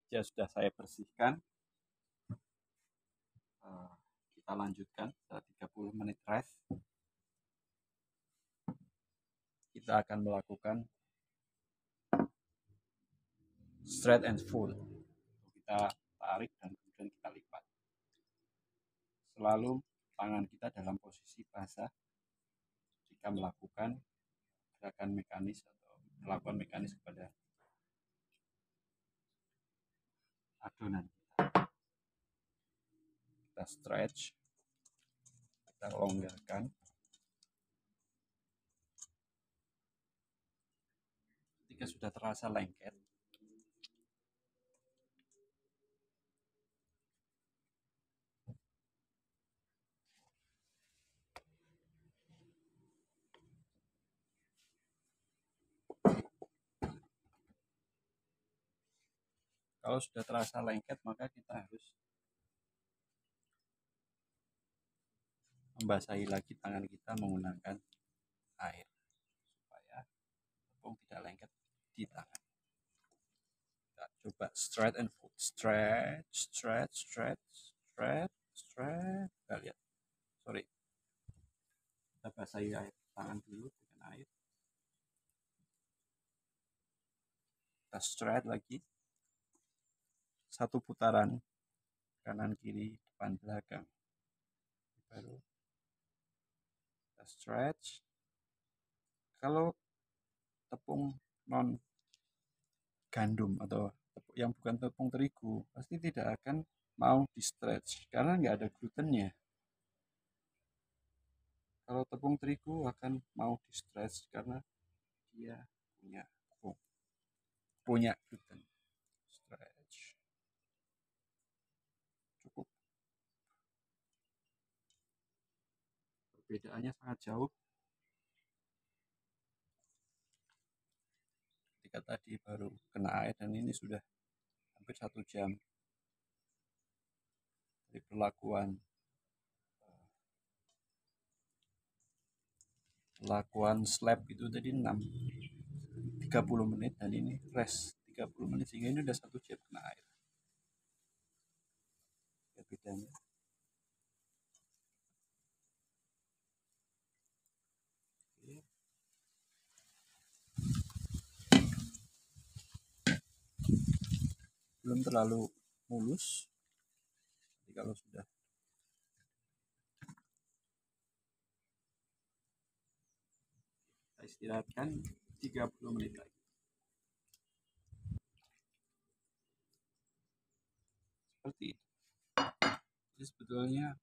Dia sudah saya bersihkan. Kita lanjutkan setelah 30 menit rest. Kita akan melakukan straight and full. Kita tarik dan kemudian kita lipat. Selalu tangan kita dalam posisi basah jika melakukan gerakan mekanis atau melakukan mekanis pada adonan kita. Kita stretch, kita longgarkan. Ketika sudah terasa lengket, kalau sudah terasa lengket, maka kita harus membasahi lagi tangan kita menggunakan air supaya tepung tidak lengket di tangan. Kita coba straight and full, stretch. Kita lihat, kita basahi air tangan dulu dengan air. Kita straight lagi, satu putaran kanan kiri depan belakang, baru kita stretch. Kalau tepung non gandum atau yang bukan tepung terigu pasti tidak akan mau di stretch karena nggak ada glutennya. Kalau tepung terigu akan mau di stretch karena dia punya gluten. Stretch cukup. Perbedaannya sangat jauh. Ketika tadi baru kena air dan ini sudah hampir 1 jam dari perlakuan slab itu tadi 30 menit dan ini rest 30 menit sehingga ini udah 1 jam kena air. Ya, bedanya. Belum terlalu mulus. Jadi kalau sudah kita istirahatkan 30 menit lagi. Seperti itu. Jadi sebetulnya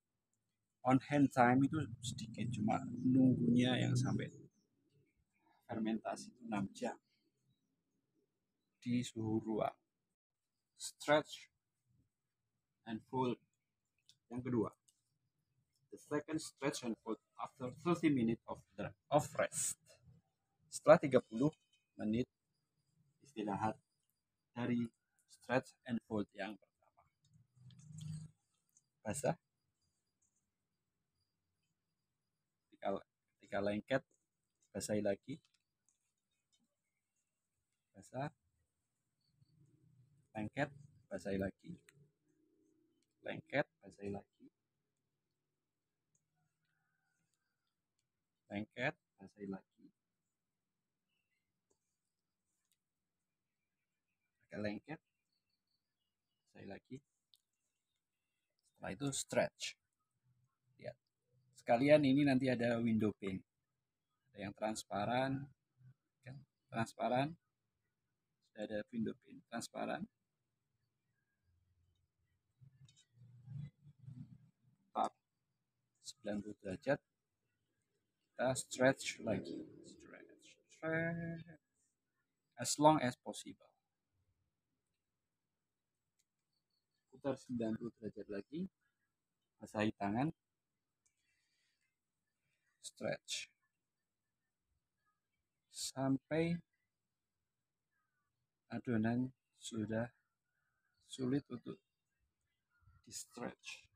on hand time itu sedikit, cuma nunggunya yang sampai fermentasi 6 jam di suhu ruang. Stretch and fold yang kedua. The second stretch and fold after 30 minutes of rest. Setelah 30 menit istirahat dari stretch and fold yang pertama. Basah. Ketika lengket, basahi lagi. Basah. Lengket, basahi lagi. Lengket, basahi lagi. Lengket, basahi lagi. Agak lengket, basahi lagi. Setelah itu stretch. Lihat. Sekalian ini nanti ada window pane. Ada yang transparan, kan? Transparan. Sudah ada window pane transparan. Tap 90 derajat. Kita stretch lagi. Stretch. As long as possible. Putar 90 derajat lagi. Basahi tangan. Stretch. Sampai adonan sudah sulit untuk di stretch.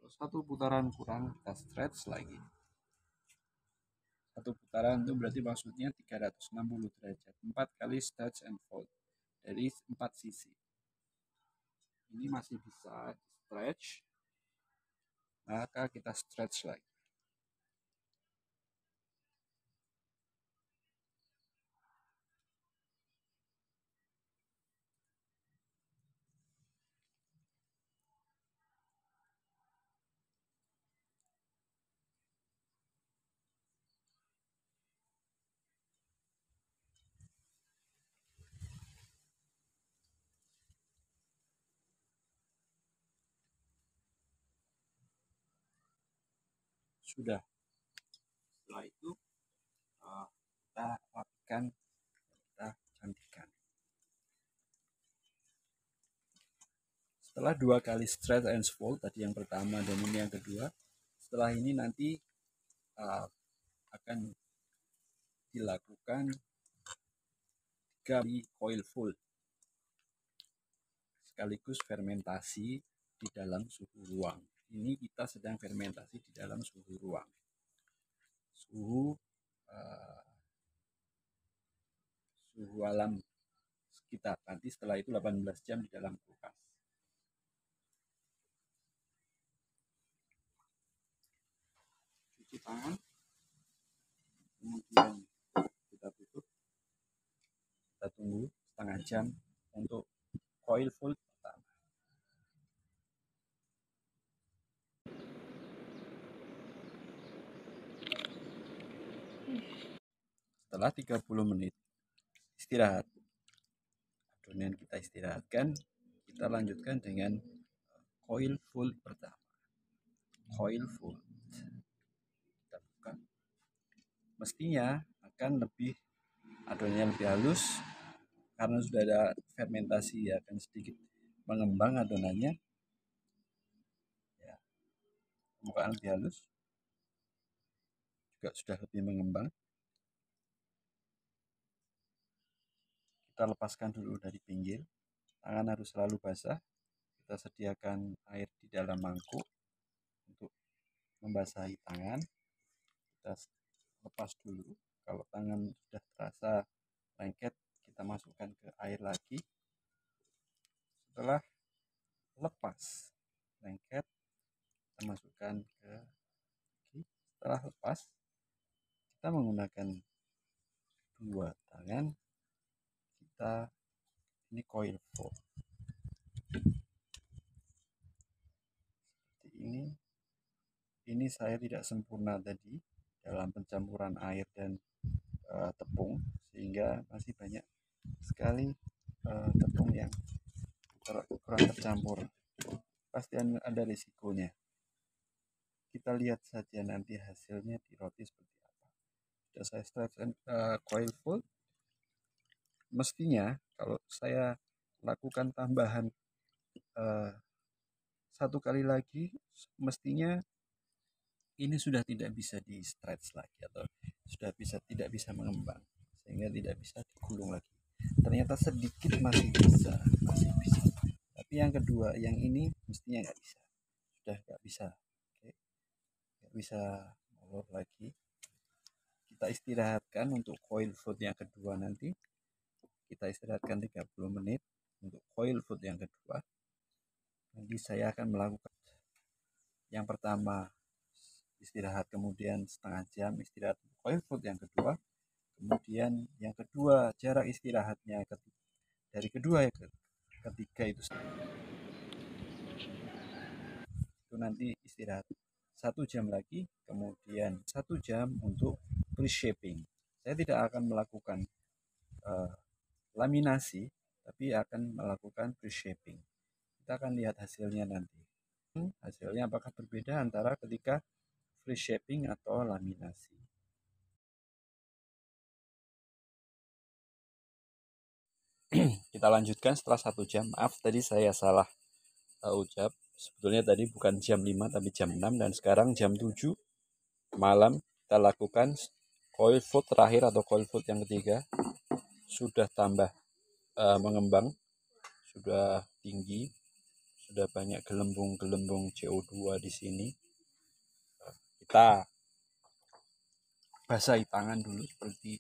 Kalau satu putaran kurang, kita stretch lagi. Satu putaran itu berarti maksudnya 360 derajat. 4 kali stretch and fold. dari 4 sisi. Ini masih bisa stretch, maka kita stretch lagi. Sudah. Setelah itu kita rapikan, kita cantikkan. Setelah 2 kali stretch and fold, tadi yang pertama dan ini yang kedua, setelah ini nanti akan dilakukan 3 kali coil fold sekaligus fermentasi di dalam suhu ruang. Ini kita sedang fermentasi di dalam suhu ruang, suhu alam sekitar. Nanti setelah itu 18 jam di dalam kulkas. Cuci tangan, kemudian kita tutup, kita tunggu setengah jam untuk coil fold pertama. Setelah 30 menit istirahat, adonan kita istirahatkan, kita lanjutkan dengan coil fold pertama. Coil fold, kita buka, mestinya akan lebih adonannya lebih halus karena sudah ada fermentasi, ya, akan sedikit mengembang adonannya, ya, permukaan lebih halus, juga sudah lebih mengembang. Kita lepaskan dulu dari pinggir, tangan harus selalu basah. Kita sediakan air di dalam mangkuk untuk membasahi tangan. Kita lepas dulu, kalau tangan sudah terasa lengket, kita masukkan ke air lagi. Setelah lepas lengket, kita masukkan ke lagi. Setelah lepas, kita menggunakan 2 tangan, kita ini coil fold seperti ini. Ini saya tidak sempurna tadi dalam pencampuran air dan tepung, sehingga masih banyak sekali tepung yang kurang tercampur. Pasti ada risikonya. Kita lihat saja nanti hasilnya di roti seperti apa. Sudah saya stretch and coil fold. Mestinya kalau saya lakukan tambahan 1 kali lagi, mestinya ini sudah tidak bisa di stretch lagi atau sudah tidak bisa mengembang, sehingga tidak bisa digulung lagi. Ternyata sedikit masih bisa. Tapi yang kedua, yang ini mestinya nggak bisa, sudah nggak bisa. Oke, nggak bisa molor lagi. Kita istirahatkan untuk coil fold yang kedua nanti. Kita istirahatkan 30 menit untuk coil fold yang kedua. Nanti saya akan melakukan yang pertama istirahat, kemudian setengah jam istirahat coil fold yang kedua, kemudian yang kedua jarak istirahatnya dari kedua ke ketiga itu nanti istirahat 1 jam lagi, kemudian 1 jam untuk pre-shaping. Saya tidak akan melakukan laminasi, tapi akan melakukan pre-shaping. Kita akan lihat hasilnya nanti. Hasilnya apakah berbeda antara ketika pre-shaping atau laminasi. Kita lanjutkan setelah 1 jam. Maaf, tadi saya salah ucap. Sebetulnya tadi bukan jam 5 tapi jam 6, dan sekarang jam 7 malam. Kita lakukan coil fold terakhir atau coil fold yang ketiga. Sudah tambah mengembang, sudah tinggi, sudah banyak gelembung-gelembung CO2 di sini. Kita basahi tangan dulu seperti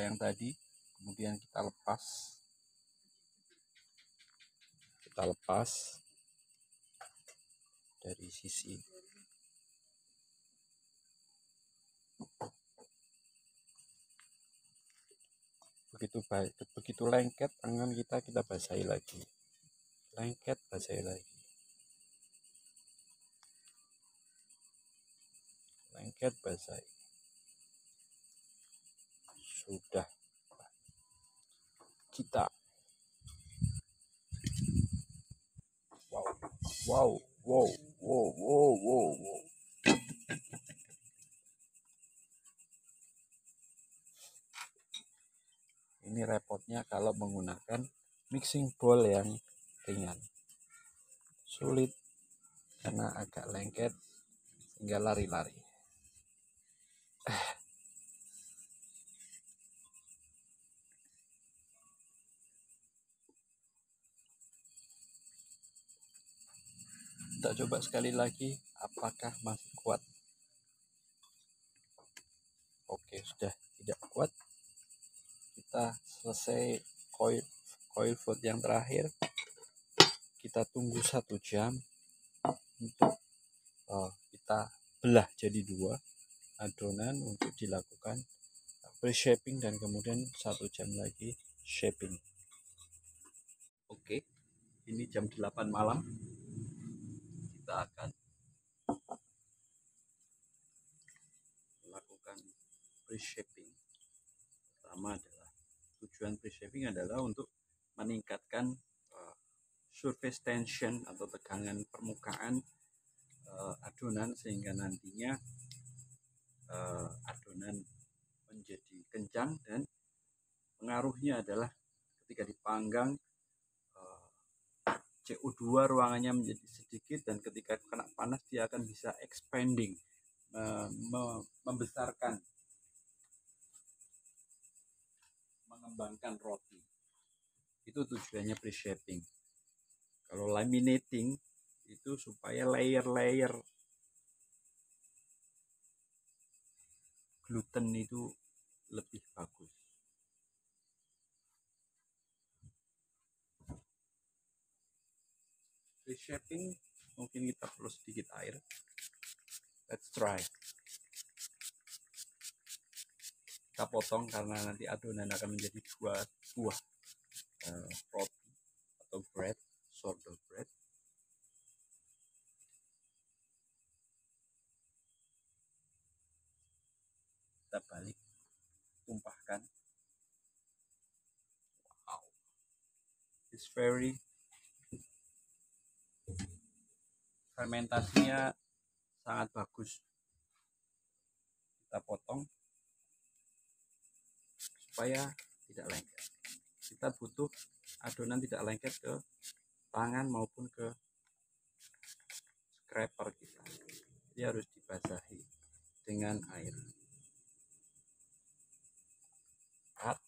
yang tadi, kemudian kita lepas kita lepas dari sisi begitu lengket tangan kita basahi lagi, lengket basahi lagi, lengket basahi. Sudah kita wow. Ini repotnya kalau menggunakan mixing bowl yang ringan, sulit karena agak lengket sehingga lari-lari. Kita coba sekali lagi, apakah masih kuat? Oke, sudah tidak kuat. Kita selesai coil foot yang terakhir. Kita tunggu 1 jam untuk kita belah jadi 2 adonan untuk dilakukan pre-shaping dan kemudian 1 jam lagi shaping. Oke, ini jam 8 malam. Kita akan melakukan pre-shaping. Pertama adalah tujuan pre-shaping adalah untuk meningkatkan surface tension atau tegangan permukaan adonan sehingga nantinya adonan menjadi kencang, dan pengaruhnya adalah ketika dipanggang CO2 ruangannya menjadi sedikit, dan ketika kena panas dia akan bisa expanding, membesarkan, mengembangkan roti. Itu tujuannya pre-shaping. Kalau laminating itu supaya layer-layer gluten itu lebih bagus. Pre-shaping mungkin kita perlu sedikit air. Let's try. Kita potong karena nanti adonan akan menjadi 2 buah roti atau bread, sourdough bread. Kita balik, tumpahkan. Wow, it's very, fermentasinya sangat bagus. Kita potong supaya tidak lengket. Kita butuh adonan tidak lengket ke tangan maupun ke scraper kita. Jadi harus dibasahi dengan air. Cut.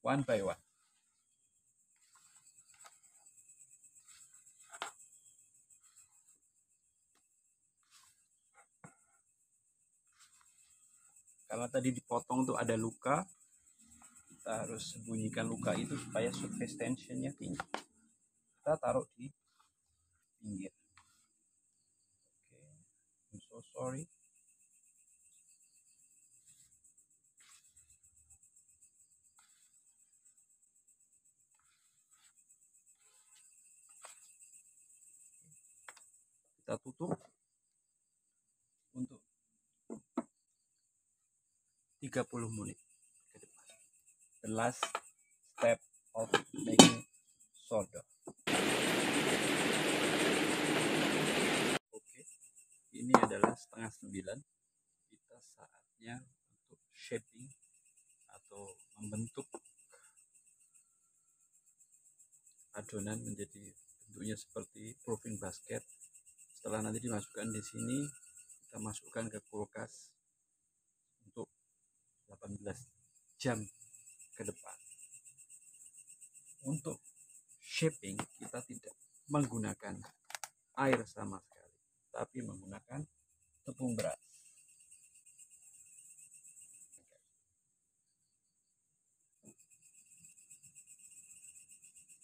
One by one. Karena tadi dipotong tuh ada luka, kita harus sembunyikan luka itu supaya surface tensionnya tinggi. Kita taruh di pinggir. Oke, I'm so sorry. Kita tutup untuk 30 menit ke depan. The last step of making sourdough. Oke, ini adalah 8:30. Kita saatnya untuk shaping atau membentuk adonan menjadi bentuknya seperti proofing basket. Setelah nanti dimasukkan di sini, kita masukkan ke kulkas untuk 18 jam ke depan. Untuk shaping kita tidak menggunakan air sama sekali, tapi menggunakan tepung beras.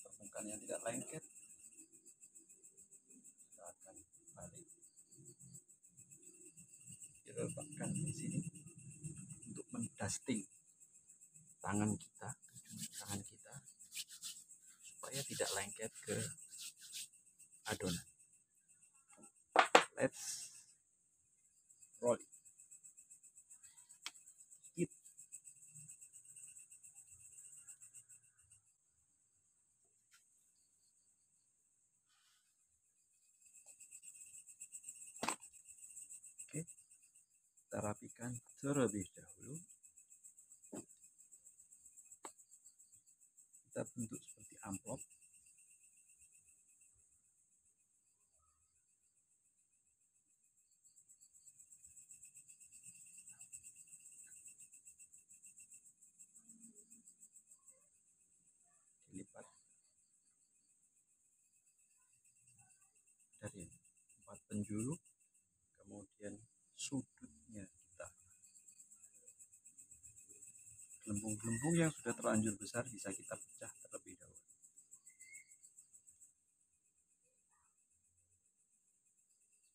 Permukaan yang tidak lengket, kita akan balik. Kita letakkan di sini untuk mendusting tangan kita, supaya tidak lengket ke adonan. Let's roll it. Oke, kita rapikan terlebih dahulu. Kita bentuk seperti amplop. Dilipat dari 4 penjuru, kemudian sudutnya kita. Gelembung-gelembung yang sudah terlanjur besar bisa kita pecah terlebih dahulu.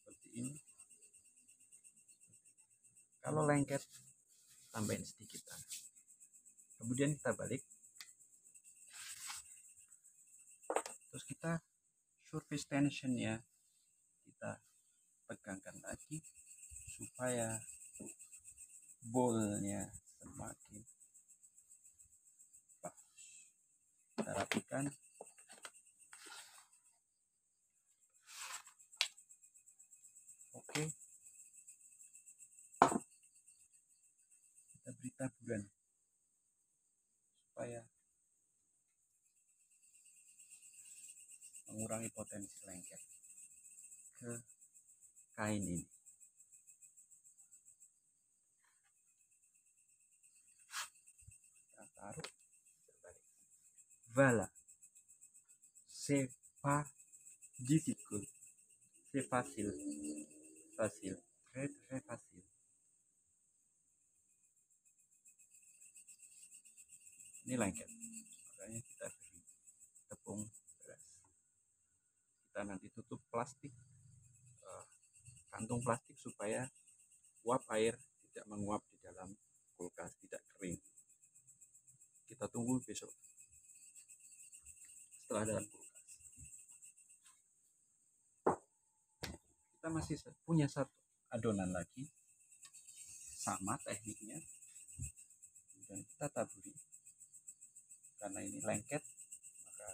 Seperti ini. Kalau lengket, tambahin sedikit. Kemudian kita balik. Terus kita surface tensionnya kita pegangkan lagi supaya bolnya semakin pas. Kita rapikan. Oke. Kita beri taburan supaya mengurangi potensi lengket ke kain ini. Kita taruh, berbalik. Voilà, c'est pas difficile, c'est facile, très très facile. Ini lengket, makanya kita beri tepung beras. Kita nanti tutup plastik, kantung plastik, supaya uap air tidak menguap di dalam kulkas, tidak kering. Kita tunggu besok setelah dalam kulkas. Kita masih punya satu adonan lagi, sama tekniknya, dan kita taburi. Karena ini lengket, maka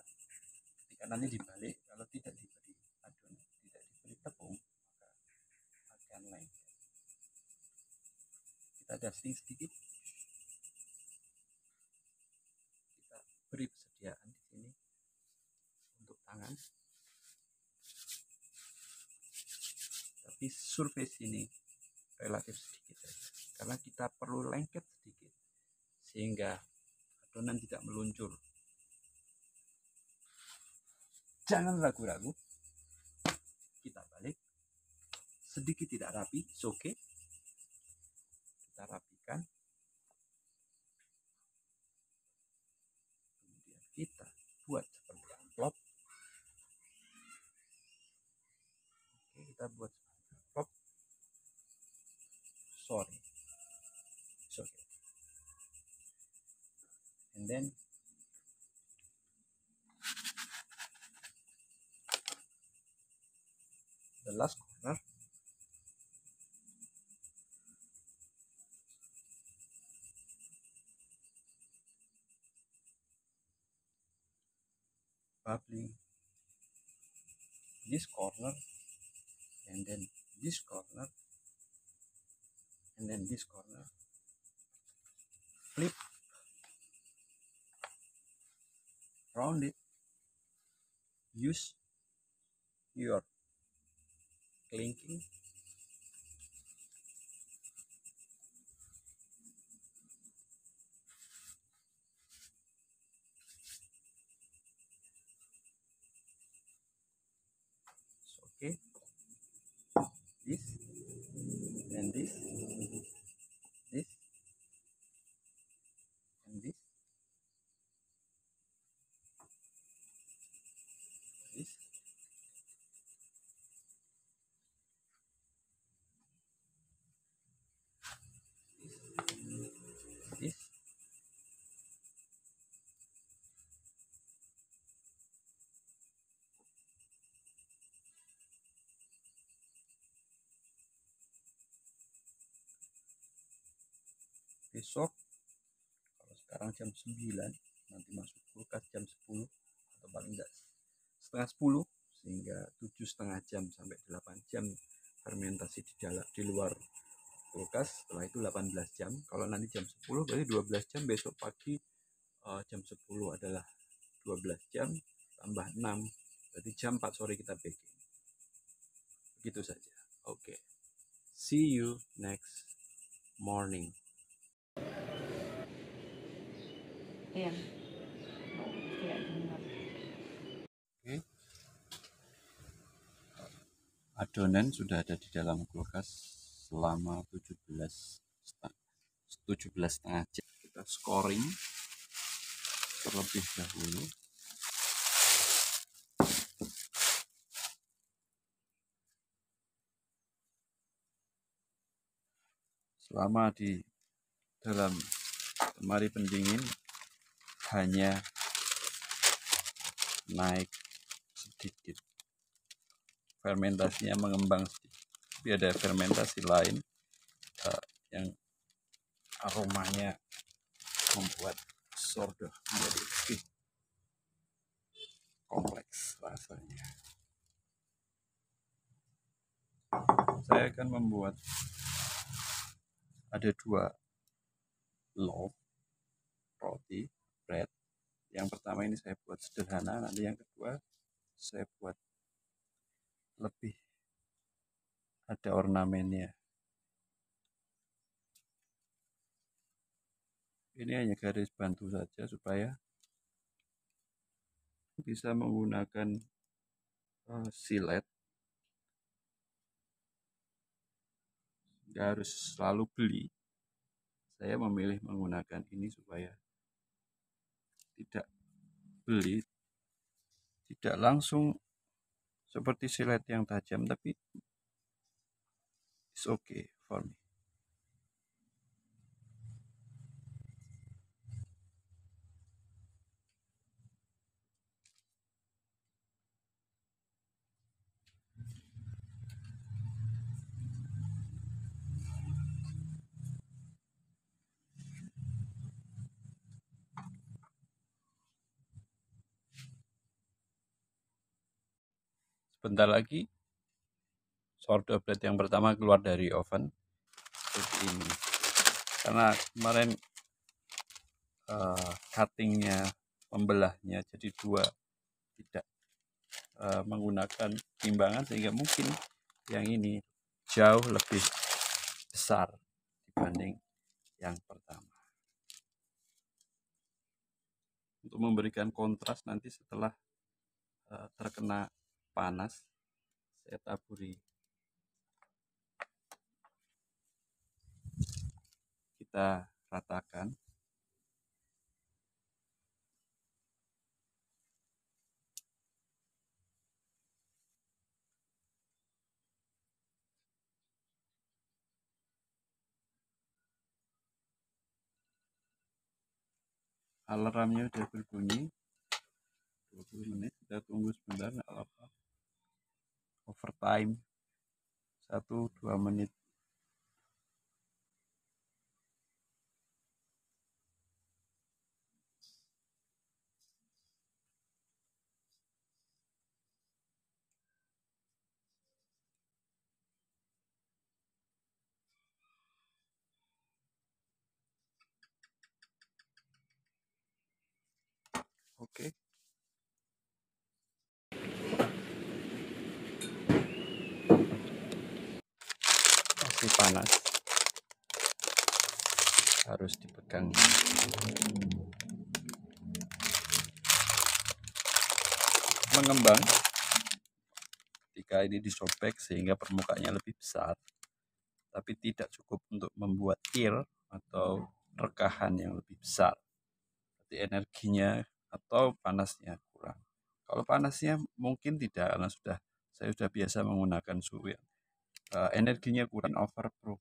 ketika nanti dibalik, kalau tidak diberi adonan, tidak diberi tepung, maka akan lengket. Kita dusting sedikit. Kita beri persediaan di sini untuk tangan. Tapi surface ini relatif sedikit saja, karena kita perlu lengket sedikit sehingga adonan tidak meluncur. Jangan ragu-ragu. Kita balik. Sedikit tidak rapi, it's okay. Kita rapikan. Kemudian kita buat seperti amplop. Oke, kita buat seperti amplop. Sorry, it's okay. And then the last corner, bubbling this corner, and then this corner, and then this corner. Flip, round it. Use your clinking. It's okay. This Yes. Besok, kalau sekarang jam 9, nanti masuk kulkas jam 10 atau paling enggak setengah 10, sehingga 7,5 jam sampai 8 jam fermentasi di luar kulkas. Setelah itu 18 jam. Kalau nanti jam 10 berarti 12 jam. Besok pagi jam 10 adalah 12 jam tambah 6, berarti jam 4 sore kita baking. Begitu saja. Oke. See you next morning. Iya. Tidak dengar. Oke. Adonan sudah ada di dalam kulkas selama 17,5 jam. Kita scoring terlebih dahulu. Selama di dalam lemari pendingin hanya naik sedikit, fermentasinya mengembang sedikit. Tapi ada fermentasi lain yang aromanya membuat sourdough menjadi lebih kompleks rasanya. Saya akan membuat ada 2 loaf roti bread. Yang pertama ini saya buat sederhana, nanti yang kedua saya buat lebih ada ornamennya. Ini hanya garis bantu saja supaya bisa menggunakan silet, nggak harus selalu beli. Saya memilih menggunakan ini supaya tidak beli, tidak langsung seperti silet yang tajam, tapi it's okay for me. Sebentar lagi sourdough bread yang pertama keluar dari oven seperti ini. Karena kemarin cuttingnya, membelahnya jadi 2, tidak menggunakan timbangan, sehingga mungkin yang ini jauh lebih besar dibanding yang pertama. Untuk memberikan kontras, nanti setelah terkena panas saya taburi, kita ratakan. Alarmnya udah berbunyi 20 menit, kita tunggu sebentar, nggak apa-apa. Overtime 1-2 menit. Oke. Masih panas, harus dipegang. Mengembang ketika ini disobek sehingga permukaannya lebih besar, tapi tidak cukup untuk membuat ir atau rekahan yang lebih besar. Jadi energinya atau panasnya kurang. Kalau panasnya mungkin tidak, karena saya sudah biasa menggunakan suhu yang energinya kurang overproof.